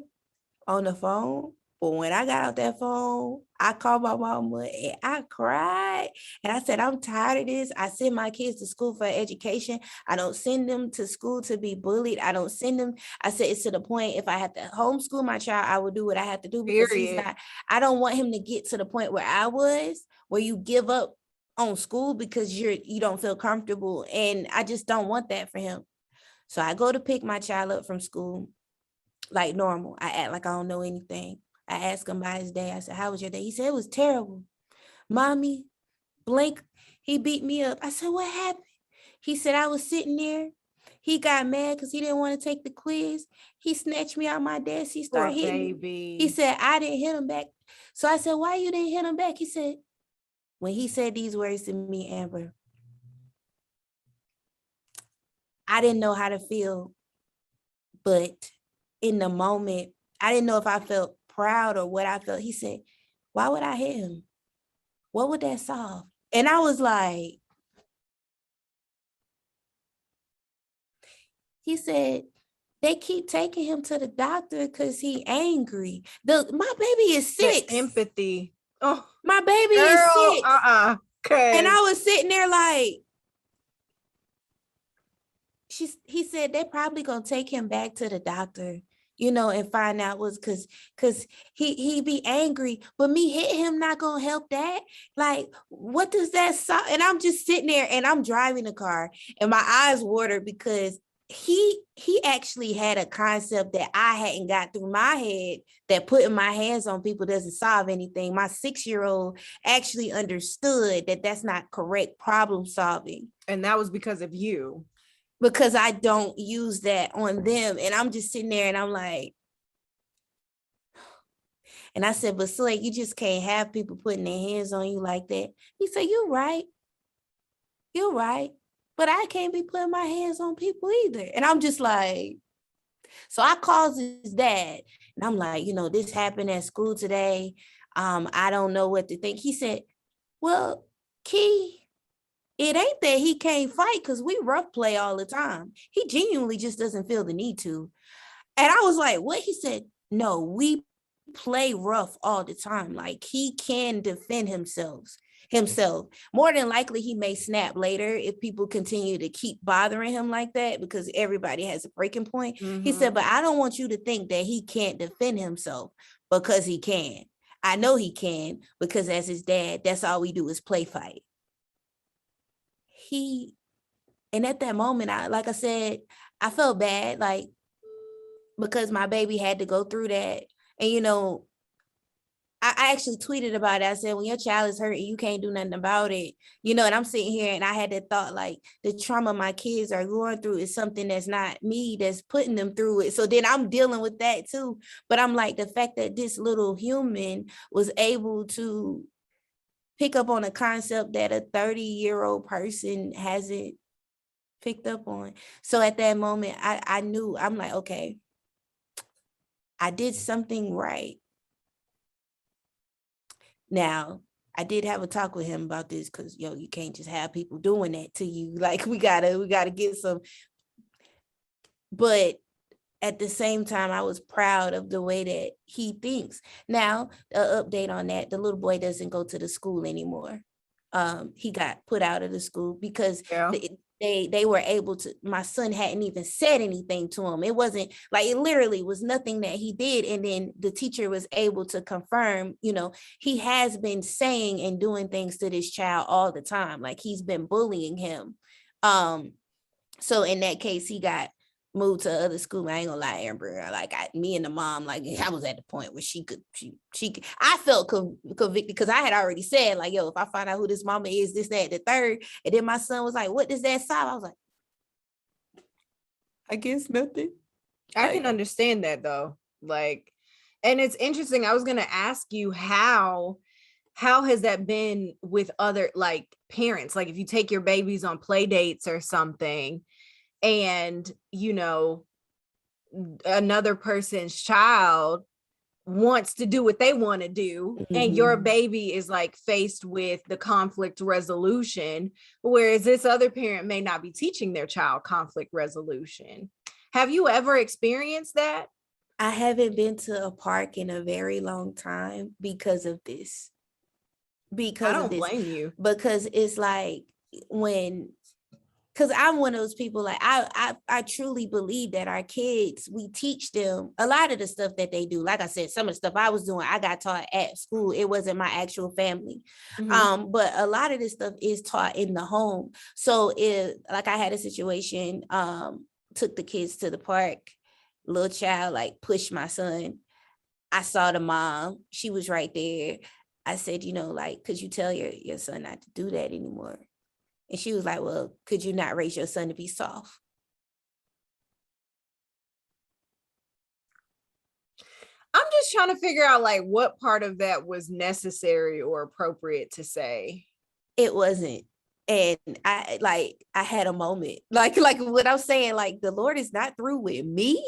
on the phone. But when I got out that phone, I called my mama and I cried. And I said, I'm tired of this. I send my kids to school for education. I don't send them to school to be bullied. I don't send them. I said, it's to the point, if I have to homeschool my child, I will do what I have to do because he's not, I don't want him to get to the point where I was, where you give up on school because you don't feel comfortable. And I just don't want that for him. So I go to pick my child up from school like normal. I act like I don't know anything. I asked him about his day. I said, how was your day? He said, it was terrible. Mommy, blank, he beat me up. I said, what happened? He said, I was sitting there. He got mad because he didn't want to take the quiz. He snatched me out my desk. He started hitting me. He said, I didn't hit him back. So I said, why you didn't hit him back? He said, when he said these words to me, Amber, I didn't know how to feel. But in the moment, I didn't know if I felt proud or what I felt. He said, why would I hit him? What would that solve? And I was like, he said, they keep taking him to the doctor because he angry. My baby is 6. The empathy. Oh, my baby is 6. Okay. And I was sitting there like, he said, they're probably going to take him back to the doctor, you know, and find out was because he be angry, but me hitting him not gonna help that. Like, what does that solve? And I'm just sitting there and I'm driving the car and my eyes watered because he actually had a concept that I hadn't got through my head, that putting my hands on people doesn't solve anything. My 6-year-old actually understood that that's not correct problem solving. And that was because of you. Because I don't use that on them. And I'm just sitting there and I'm like, and I said, but Slate, you just can't have people putting their hands on you like that. He said, you're right. You're right. But I can't be putting my hands on people either. And I'm just like, So I called his dad and I'm like, this happened at school today. I don't know what to think. He said, well, Key, it ain't that he can't fight because we rough play all the time. He genuinely just doesn't feel the need to. And I was like, what? He said, no, we play rough all the time. Like he can defend himself. More than likely, he may snap later if people continue to keep bothering him like that, because everybody has a breaking point. Mm-hmm. He said, but I don't want you to think that he can't defend himself, because he can. I know he can, because as his dad, that's all we do is play fight. And at that moment, like I said, I felt bad, like, because my baby had to go through that. And, I actually tweeted about it. I said, when your child is hurt and you can't do nothing about it, and I'm sitting here and I had that thought, like, the trauma my kids are going through is something that's not me that's putting them through it. So then I'm dealing with that too. But I'm like, the fact that this little human was able to pick up on a concept that a 30-year-old person hasn't picked up on. So at that moment, I knew, I'm like, okay, I did something right. Now, I did have a talk with him about this, because you can't just have people doing that to you. Like, we gotta get some. But at the same time, I was proud of the way that he thinks. Now, an update on that: the little boy doesn't go to the school anymore. He got put out of the school because they were able to, my son hadn't even said anything to him. It wasn't like, it literally was nothing that he did. And then the teacher was able to confirm, he has been saying and doing things to this child all the time. Like, he's been bullying him. So in that case, he got moved to other school. I ain't gonna lie, Amber, like me and the mom, like, I was at the point where she could, I felt convicted, because I had already said, like, yo, if I find out who this mama is, this, that, the third. And then my son was like, what does that sound? I was like, I guess nothing. I can understand that though. Like, and it's interesting. I was going to ask you, how has that been with other, like, parents? Like, if you take your babies on play dates or something, and another person's child wants to do what they want to do, mm-hmm. and your baby is like faced with the conflict resolution, whereas this other parent may not be teaching their child conflict resolution. Have you ever experienced that? I haven't been to a park in a very long time because of this. I don't blame you, because it's like, because I'm one of those people, like, I truly believe that our kids, we teach them a lot of the stuff that they do. Like I said, some of the stuff I was doing, I got taught at school. It wasn't my actual family. Mm-hmm. But a lot of this stuff is taught in the home. So like, I had a situation, took the kids to the park, little child, like, pushed my son. I saw the mom, she was right there. I said, like, could you tell your son not to do that anymore? And she was like, well, could you not raise your son to be soft? I'm just trying to figure out, like, what part of that was necessary or appropriate to say. It wasn't. And I had a moment, like what I'm saying, like, the Lord is not through with me.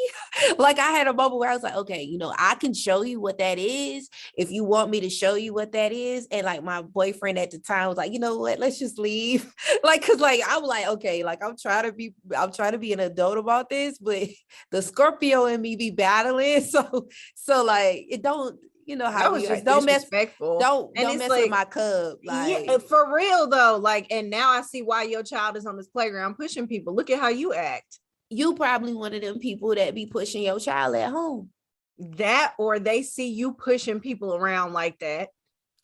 Like, I had a moment where I was like, okay, I can show you what that is if you want me to show you what that is. And like, my boyfriend at the time was like, you know what, let's just leave. Like, cause like, I was like, okay, like, I'm trying to be an adult about this, but the Scorpio in me be battling. So like, it don't, how we are. Don't mess with my cub. Like, yeah, for real though. Like, and now I see why your child is on this playground pushing people. Look at how you act. You probably one of them people that be pushing your child at home. That, or they see you pushing people around like that.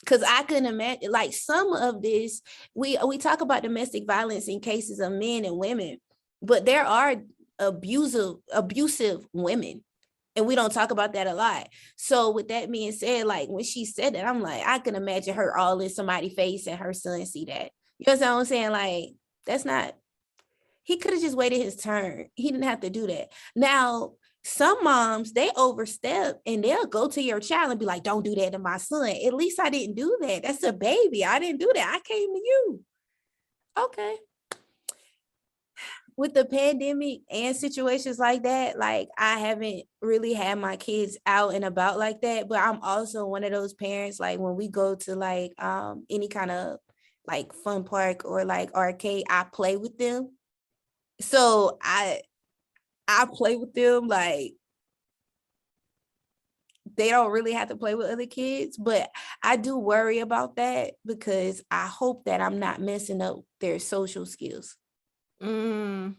Because I couldn't imagine, like, some of this, we talk about domestic violence in cases of men and women, but there are abusive women. And we don't talk about that a lot. So with that being said, like, when she said that, I'm like, I can imagine her all in somebody's face and her son see that. You know what I'm saying? Like, that's not, he could have just waited his turn. He didn't have to do that. Now, some moms, they overstep and they'll go to your child and be like, don't do that to my son. At least I didn't do that. That's a baby. I didn't do that. I came to you. Okay. with the pandemic and situations like that, like I haven't really had my kids out and about like that. But I'm also one of those parents, like when we go to like any kind of like fun park or like arcade, I play with them. So I play with them, like they don't really have to play with other kids, but I do worry about that because I hope that I'm not messing up their social skills. Because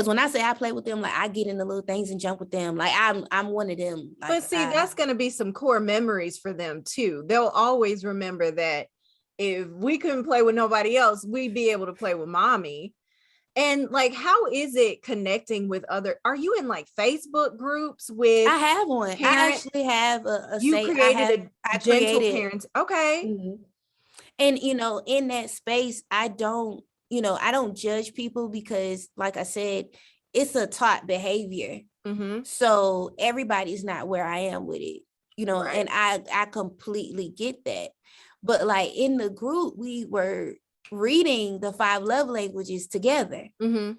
when I say I play with them, like I get into little things and jump with them. Like I'm one of them. Like, but see, that's going to be some core memories for them too. They'll always remember that if we couldn't play with nobody else, we'd be able to play with mommy. And like, how is it connecting with are you in like Facebook groups with? I have one. Parent? I actually have you created a gentle parent. Okay. Mm-hmm. And, you know, in that space, I don't judge people because, like I said, it's a taught behavior. Mm-hmm. So everybody's not where I am with it, you know, right. And I completely get that. But like in the group, we were reading the 5 love languages together. Mm-hmm.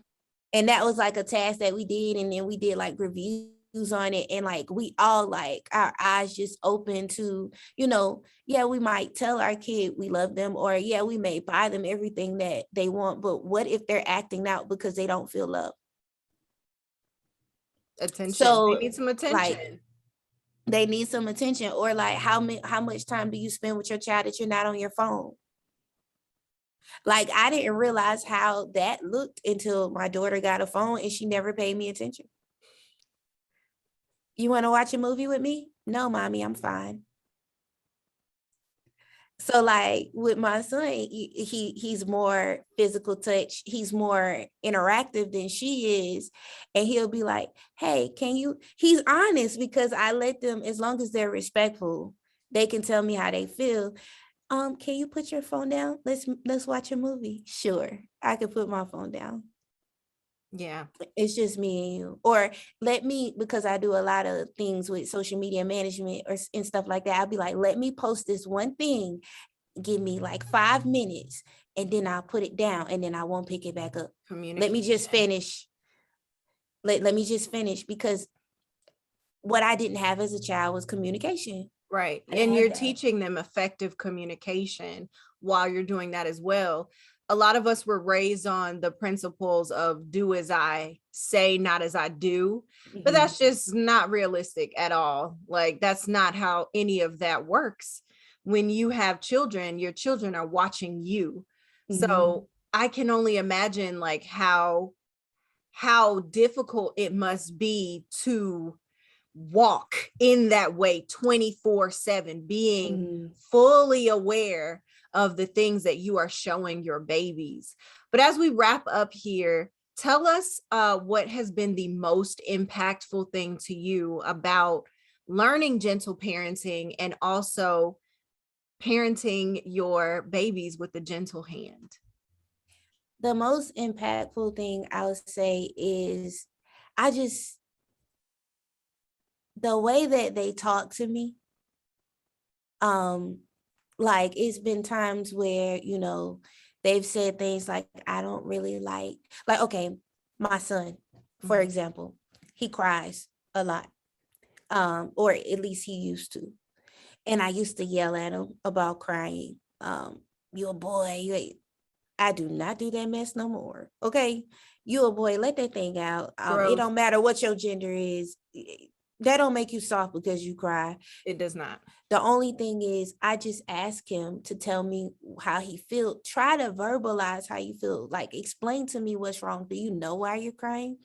And that was like a task that we did. And then we did like reviews on it, and like we all like our eyes just open to, you know, yeah, we might tell our kid we love them, or yeah, we may buy them everything that they want, but what if they're acting out because they don't feel love? Attention. So they need some attention. Like, they need some attention. Or like how much time do you spend with your child that you're not on your phone? Like, I didn't realize how that looked until my daughter got a phone and she never paid me attention. You want to watch a movie with me? No, mommy, I'm fine. So like with my son, he's more physical touch. He's more interactive than she is. And he'll be like, hey, he's honest because I let them, as long as they're respectful, they can tell me how they feel. Can you put your phone down? Let's watch a movie. Sure. I can put my phone down. Yeah, it's just me and you. Or because I do a lot of things with social media management and stuff like that, I'll be like, let me post this one thing, give me like 5 minutes, and then I'll put it down, and then I won't pick it back up. Let me just finish. Let me just finish, because what I didn't have as a child was communication. Right. And you're teaching them effective communication while you're doing that as well. A lot of us were raised on the principles of do as I say, not as I do, but that's just not realistic at all. Like, that's not how any of that works. When you have children, your children are watching you. Mm-hmm. So I can only imagine like how difficult it must be to walk in that way 24/7, being fully aware of the things that you are showing your babies. But as we wrap up here, tell us what has been the most impactful thing to you about learning gentle parenting and also parenting your babies with a gentle hand. The most impactful thing I would say is the way that they talk to me. Like, it's been times where, you know, they've said things like, I don't really like, okay, my son, for example, he cries a lot, or at least he used to. And I used to yell at him about crying. You a boy, I do not do that mess no more. Okay, you a boy, let that thing out. It don't matter what your gender is. That don't make you soft because you cry. It does not. The only thing is, I just ask him to tell me how he feels. Try to verbalize how you feel. Like, explain to me what's wrong. Do you know why you're crying?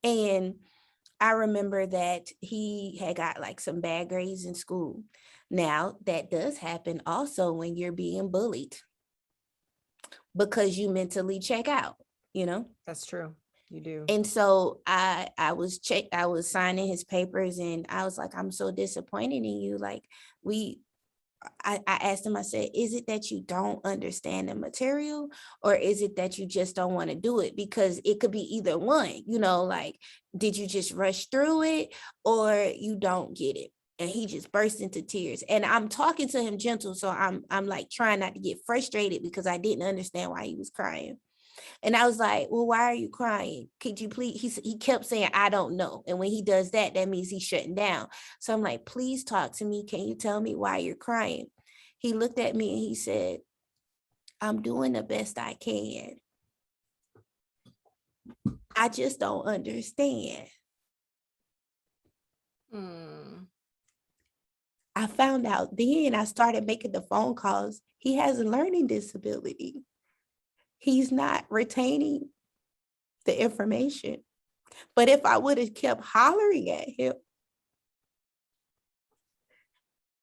And I remember that he had got like some bad grades in school. Now, that does happen also when you're being bullied, because you mentally check out, you know? That's true. You do. And so I was signing his papers, and I was like, I'm so disappointed in you. Like, I asked him, I said, is it that you don't understand the material, or is it that you just don't want to do it? Because it could be either one, you know, like, did you just rush through it, or you don't get it? And he just burst into tears. And I'm talking to him gentle. So I'm like trying not to get frustrated because I didn't understand why he was crying. And I was like, well, why are you crying? Could you please? He kept saying, I don't know. And when he does that, that means he's shutting down. So I'm like, please talk to me. Can you tell me why you're crying? He looked at me and he said, I'm doing the best I can. I just don't understand. I found out then, I started making the phone calls. He has a learning disability. He's not retaining the information. But if I would have kept hollering at him,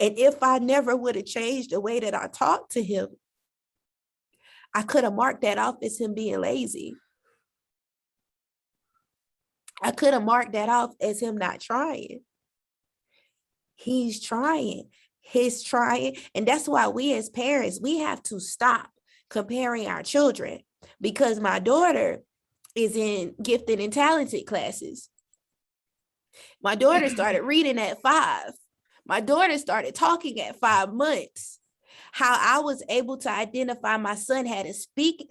and if I never would have changed the way that I talked to him, I could have marked that off as him being lazy. I could have marked that off as him not trying. He's trying. He's trying. And that's why we as parents, we have to stop comparing our children, because my daughter is in gifted and talented classes. My daughter started reading at 5. My daughter started talking at 5 months. How I was able to identify my son had a speech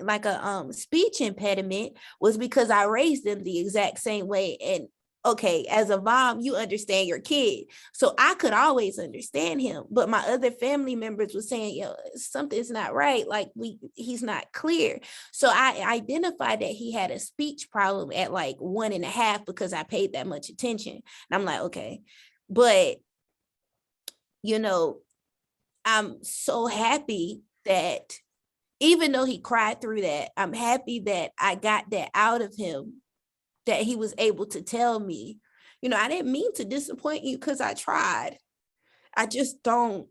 impediment was because I raised them the exact same way. And okay, as a mom, you understand your kid. So I could always understand him. But my other family members were saying, something's not right. Like he's not clear. So I identified that he had a speech problem at like 1.5 because I paid that much attention. And I'm like, okay, but I'm so happy that even though he cried through that, I'm happy that I got that out of him, that he was able to tell me, I didn't mean to disappoint you because I tried. I don't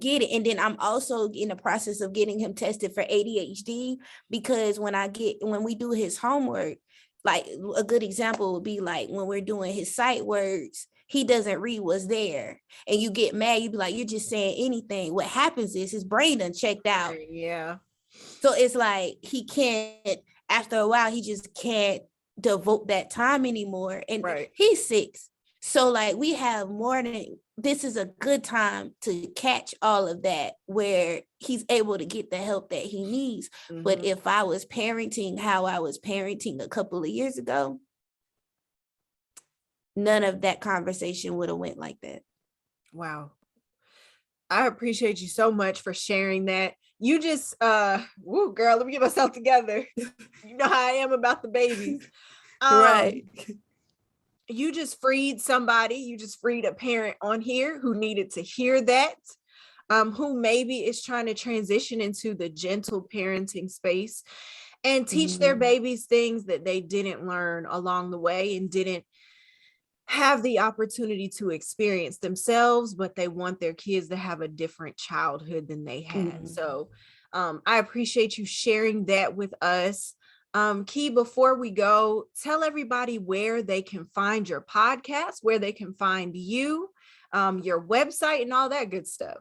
get it. And then I'm also in the process of getting him tested for ADHD, because when we do his homework, like a good example would be like when we're doing his sight words, he doesn't read what's there. And you get mad, you be like, you're just saying anything. What happens is his brain done checked out. Yeah. So it's like he can't, after a while, he just can't devote that time anymore. And he's 6. So like we have this is a good time to catch all of that, where he's able to get the help that he needs. Mm-hmm. But if I was parenting how I was parenting a couple of years ago, none of that conversation would have went like that. Wow. I appreciate you so much for sharing that. You just, girl, let me get myself together. You know how I am about the babies. Right. You just freed somebody. You just freed a parent on here who needed to hear that, who maybe is trying to transition into the gentle parenting space and teach their babies things that they didn't learn along the way and didn't have the opportunity to experience themselves, but they want their kids to have a different childhood than they had. So I appreciate you sharing that with us. Key, before we go, tell everybody where they can find your podcast, where they can find you, your website, and all that good stuff.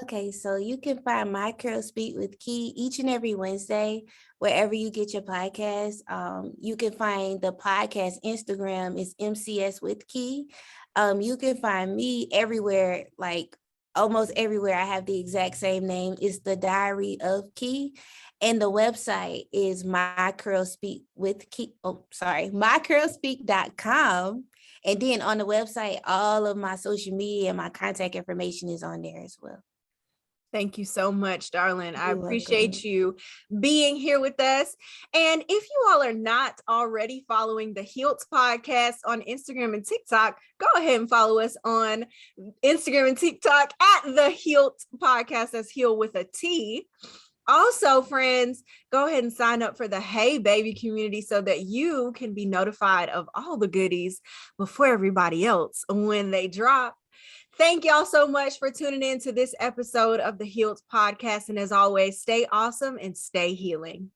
Okay, so you can find My Curl Speak with Key each and every Wednesday, wherever you get your podcast. You can find the podcast Instagram is MCS with Key. You can find me everywhere, like almost everywhere. I have the exact same name. It's The Diary of Key. And the website is My Curl Speak with Key. mycurlspeak.com. And then on the website, all of my social media and my contact information is on there as well. Thank you so much, darling. I appreciate you being here with us. And if you all are not already following the Healed Podcast on Instagram and TikTok, go ahead and follow us on Instagram and TikTok at the Healed Podcast. That's Heal with a T. Also, friends, go ahead and sign up for the Hey Baby community so that you can be notified of all the goodies before everybody else when they drop. Thank y'all so much for tuning in to this episode of the Healed Podcast. And as always, stay awesome and stay healing.